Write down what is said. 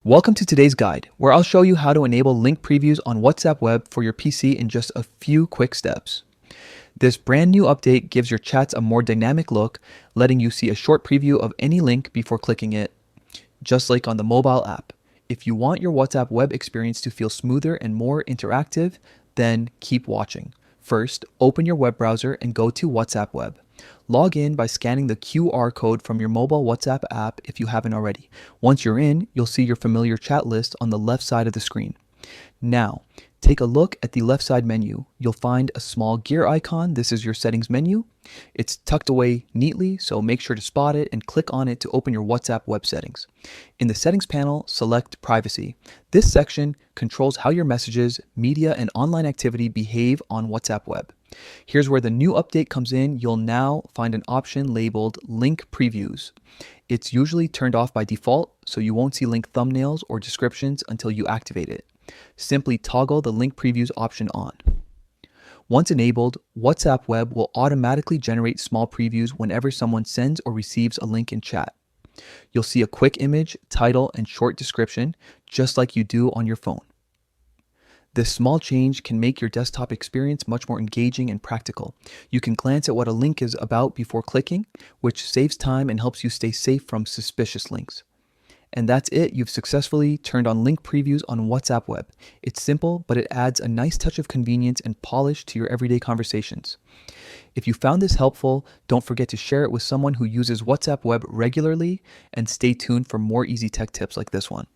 Welcome to today's guide, where I'll show you how to enable link previews on WhatsApp Web for your PC in just a few quick steps. This brand new update gives your chats a more dynamic look, letting you see a short preview of any link before clicking it, just like on the mobile app. If you want your WhatsApp Web experience to feel smoother and more interactive, then keep watching. First, open your web browser and go to WhatsApp Web. Log in by scanning the QR code from your mobile WhatsApp app if you haven't already. Once you're in, you'll see your familiar chat list on the left side of the screen. Now, take a look at the left side menu. You'll find a small gear icon. This is your settings menu. It's tucked away neatly, so make sure to spot it and click on it to open your WhatsApp web settings. In the settings panel, select privacy. This section controls how your messages, media, and online activity behave on WhatsApp web. Here's where the new update comes in. You'll now find an option labeled link previews. It's usually turned off by default, so you won't see link thumbnails or descriptions until you activate it. Simply toggle the link previews option on. Once enabled, WhatsApp Web will automatically generate small previews whenever someone sends or receives a link in chat. You'll see a quick image, title, and short description, just like you do on your phone. This small change can make your desktop experience much more engaging and practical. You can glance at what a link is about before clicking, which saves time and helps you stay safe from suspicious links. And that's it. You've successfully turned on link previews on WhatsApp Web. It's simple, but it adds a nice touch of convenience and polish to your everyday conversations. If you found this helpful, don't forget to share it with someone who uses WhatsApp Web regularly, and stay tuned for more easy tech tips like this one.